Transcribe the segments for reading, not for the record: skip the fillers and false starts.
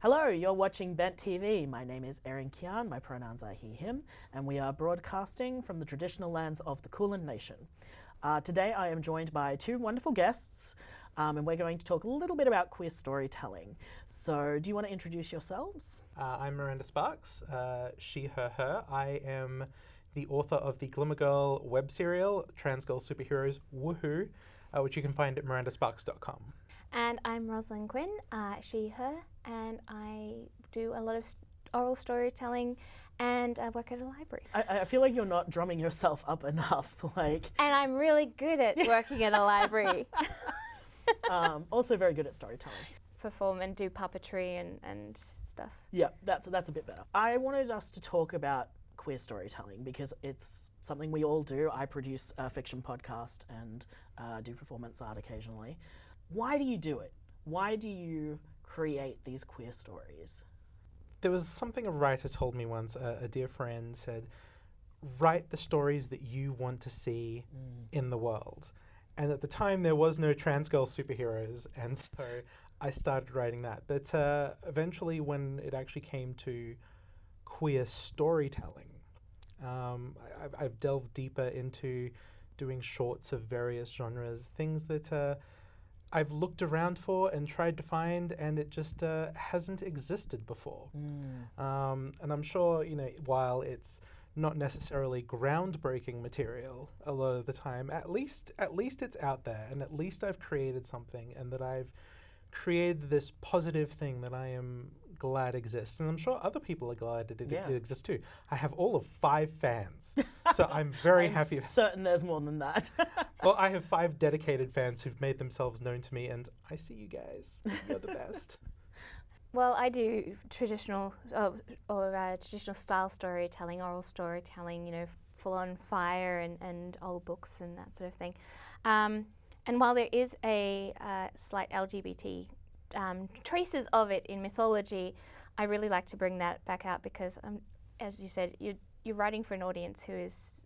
Hello, you're watching Bent TV. My name is Erin Kyan, my pronouns are he, him, and we are broadcasting from the traditional lands of the Kulin Nation. Today I am joined by two wonderful guests, and we're going to talk a little bit about queer storytelling. So, do you want to introduce yourselves? I'm Miranda Sparks, she, her. I am the author of the Glimmer Girl web serial, Trans Girl Superheroes Woohoo, which you can find at mirandasparks.com. And I'm Roslyn Quin, she, her, and I do a lot of oral storytelling and I work at a library. I feel like you're not drumming yourself up enough. And I'm really good at working at a library. Also very good at storytelling. Perform and do puppetry and stuff. Yeah, that's a bit better. I wanted us to talk about queer storytelling because it's something we all do. I produce a fiction podcast and do performance art occasionally. Why do you do it? Why do you create these queer stories? There was something a writer told me once, a dear friend said, write the stories that you want to see in the world. And at the time there was no trans girl superheroes, and so I started writing that. But eventually when it actually came to queer storytelling, I've delved deeper into doing shorts of various genres, things that I've looked around for and tried to find, and it just hasn't existed before. And I'm sure, while it's not necessarily groundbreaking material a lot of the time, at least it's out there, and at least I've created something, and that I've created this positive thing that I am glad exists. And I'm sure other people are glad it exists too. I have all of 5 fans, so I'm very happy. I'm certain there's more than that. Well, I have 5 dedicated fans who've made themselves known to me, and I see you guys. You're the best. Well, I do traditional style storytelling, oral storytelling, full on fire and old books and that sort of thing. And while there is a slight LGBT traces of it in mythology, I really like to bring that back out because, as you said, you're writing for an audience who is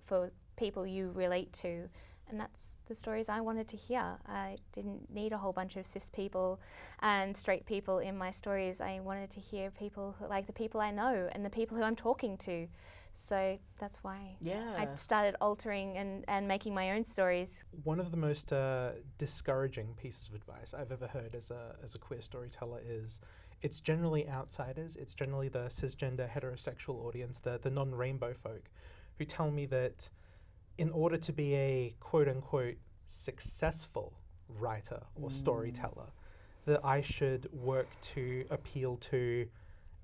for people you relate to, and that's the stories I wanted to hear. I didn't need a whole bunch of cis people and straight people in my stories. I wanted to hear people like the people I know and the people who I'm talking to. So that's why I started altering and making my own stories. One of the most discouraging pieces of advice I've ever heard as a queer storyteller is it's generally outsiders, it's generally the cisgender heterosexual audience, the non-rainbow folk, who tell me that in order to be a quote-unquote successful writer or storyteller, that I should work to appeal to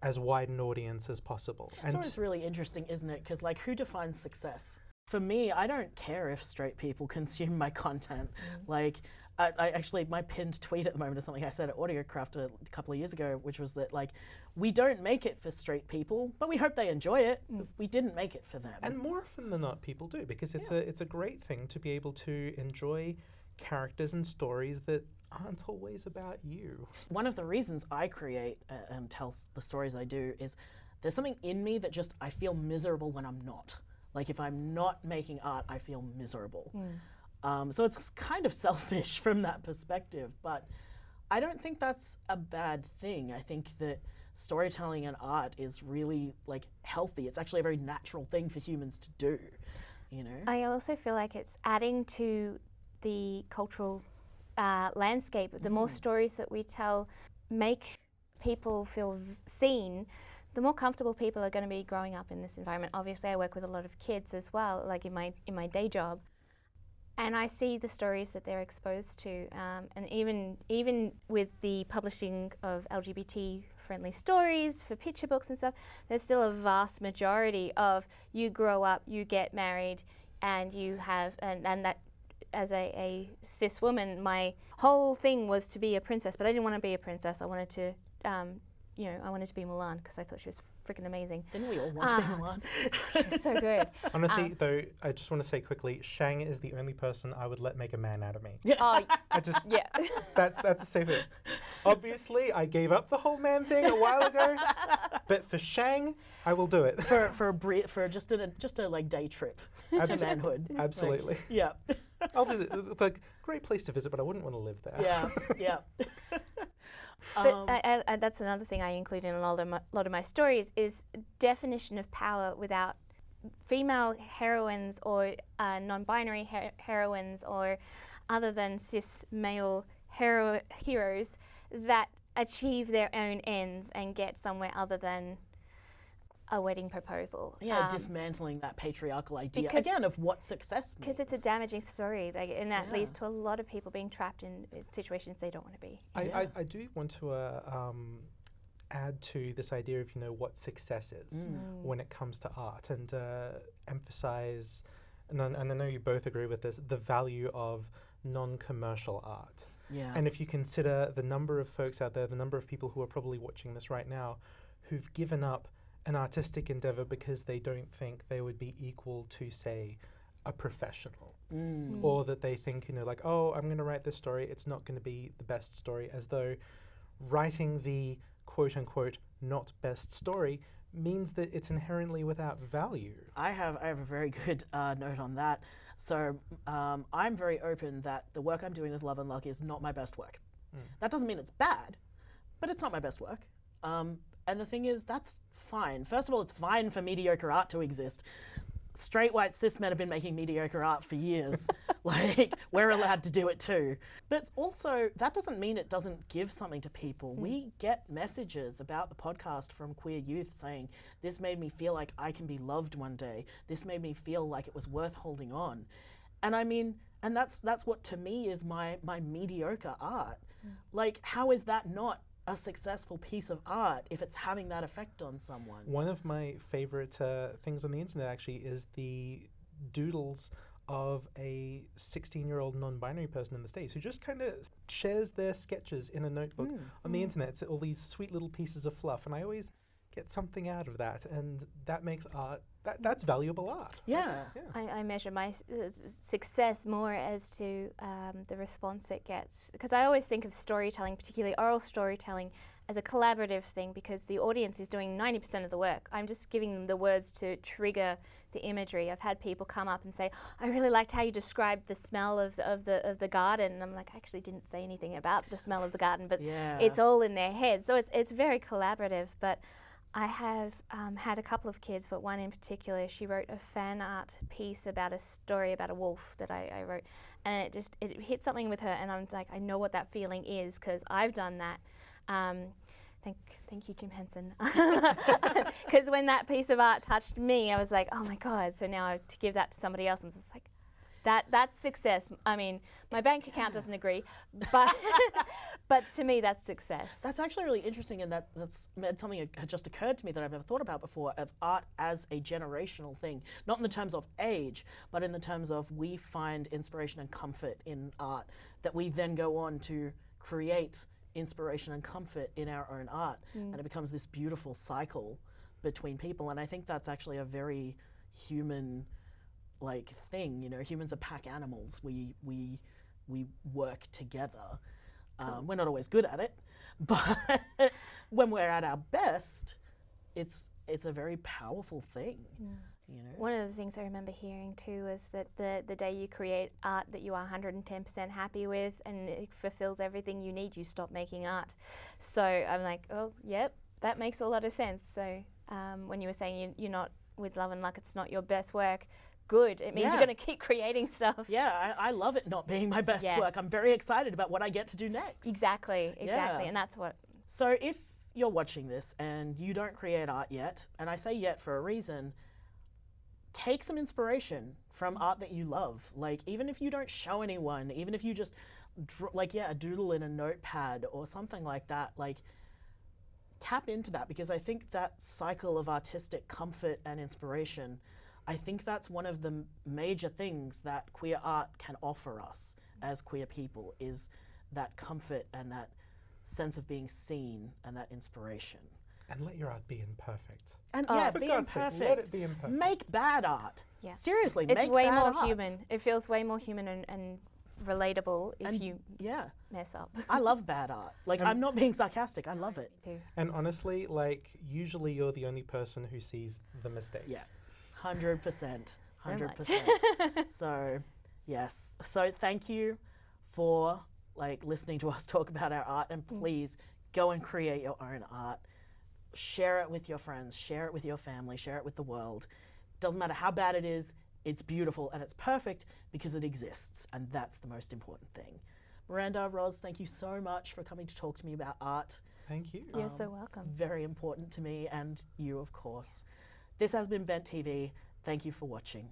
as wide an audience as possible. It's always really interesting, isn't it? Because who defines success? For me, I don't care if straight people consume my content. I actually, my pinned tweet at the moment is something I said at Audiocraft a couple of years ago, which was that we don't make it for straight people, but we hope they enjoy it. We didn't make it for them. And more often than not, people do, because it's a great thing to be able to enjoy characters and stories that aren't always about you. One of the reasons I create and tell the stories I do is there's something in me that just I feel miserable when I'm not. If I'm not making art, I feel miserable. So it's kind of selfish from that perspective, but I don't think that's a bad thing. I think that storytelling and art is really healthy. It's actually a very natural thing for humans to do, I also feel like it's adding to the cultural landscape. The more stories that we tell make people feel seen, the more comfortable people are going to be growing up in this environment. Obviously, I work with a lot of kids as well, in my day job, and I see the stories that they're exposed to. And even with the publishing of LGBT-friendly stories for picture books and stuff, there's still a vast majority of you grow up, you get married, and you have and that. As a cis woman, my whole thing was to be a princess, but I didn't want to be a princess. I wanted to, I wanted to be Mulan because I thought she was freaking amazing. Didn't we all want to be Mulan? She was so good. Honestly, though, I just want to say quickly, Shang is the only person I would let make a man out of me. That's a safe thing. Obviously, I gave up the whole man thing a while ago, but for Shang, I will do it. For just a day trip to manhood. Absolutely. I'll visit. It's a great place to visit, but I wouldn't want to live there. Yeah. But that's another thing I include in a lot of my stories is definition of power without female heroines or non-binary heroines or other than cis male heroes that achieve their own ends and get somewhere other than a wedding proposal. Yeah, dismantling that patriarchal idea again of what success means. Because it's a damaging story, and that leads to a lot of people being trapped in situations they don't want to be. I do want to add to this idea of, what success is when it comes to art, and emphasize, and I know you both agree with this, the value of non-commercial art. Yeah. And if you consider the number of folks out there, the number of people who are probably watching this right now, who've given up an artistic endeavor because they don't think they would be equal to, say, a professional. Or that they think, like, oh, I'm going to write this story, it's not going to be the best story, as though writing the quote-unquote not best story means that it's inherently without value. I have a very good note on that. So I'm very open that the work I'm doing with Love and Luck is not my best work. That doesn't mean it's bad, but it's not my best work. And the thing is, that's fine. First of all, it's fine for mediocre art to exist. Straight white cis men have been making mediocre art for years. Like, we're allowed to do it too. But it's also, that doesn't mean it doesn't give something to people. We get messages about the podcast from queer youth saying, this made me feel like I can be loved one day. This made me feel like it was worth holding on. And I mean, and that's what to me is my mediocre art. Like, how is that not a successful piece of art if it's having that effect on someone? One of my favorite things on the internet actually is the doodles of a 16-year-old non-binary person in the States who just kind of shares their sketches in a notebook on the internet. It's all these sweet little pieces of fluff, and I always get something out of that, and that makes art, that's valuable art. Yeah. I measure my success more as to the response it gets, because I always think of storytelling, particularly oral storytelling, as a collaborative thing, because the audience is doing 90% of the work. I'm just giving them the words to trigger the imagery. I've had people come up and say, I really liked how you described the smell of the garden, and I'm like, I actually didn't say anything about the smell of the garden, but it's all in their head. So it's very collaborative. But I have had a couple of kids, but one in particular, she wrote a fan art piece about a story about a wolf that I wrote, and it hit something with her, and I'm like, I know what that feeling is, because I've done that. Thank you, Jim Henson. Because when that piece of art touched me, I was like, oh my God, so now to give that to somebody else, I'm just like, that's success. I mean, my bank account doesn't agree, but but to me, that's success. That's actually really interesting, and that's something that had just occurred to me that I've never thought about before, of art as a generational thing, not in the terms of age, but in the terms of we find inspiration and comfort in art that we then go on to create inspiration and comfort in our own art, and it becomes this beautiful cycle between people. And I think that's actually a very human thing. Humans are pack animals. We work together. We're not always good at it, but when we're at our best, it's a very powerful thing. One of the things I remember hearing too was that the day you create art that you are 110% happy with and it fulfills everything you need, you stop making art. So I'm like, oh, yep, that makes a lot of sense. So when you were saying you're not with Love and Luck, it's not your best work, good. It means you're going to keep creating stuff. Yeah, I love it not being my best work. I'm very excited about what I get to do next. Exactly. And that's what. So if you're watching this and you don't create art yet, and I say yet for a reason, take some inspiration from art that you love. Like, even if you don't show anyone, even if you just a doodle in a notepad or something like that, tap into that, because I think that cycle of artistic comfort and inspiration, I think that's one of the major things that queer art can offer us as queer people, is that comfort and that sense of being seen and that inspiration. And let your art be imperfect. And be imperfect. Let it be imperfect. Make bad art. Yeah. Seriously, it's make way bad more art. human. It feels way more human and relatable if you mess up. I love bad art. I'm not being sarcastic. I love it. Me too. And honestly, usually you're the only person who sees the mistakes. Yeah, 100%. 100%. So, yes. So thank you for listening to us talk about our art, and please go and create your own art. Share it with your friends, share it with your family, share it with the world. Doesn't matter how bad it is, it's beautiful and it's perfect because it exists, and that's the most important thing. Miranda, Ros, thank you so much for coming to talk to me about art. Thank you. You're so welcome. It's very important to me, and you, of course. This has been Bent TV. Thank you for watching.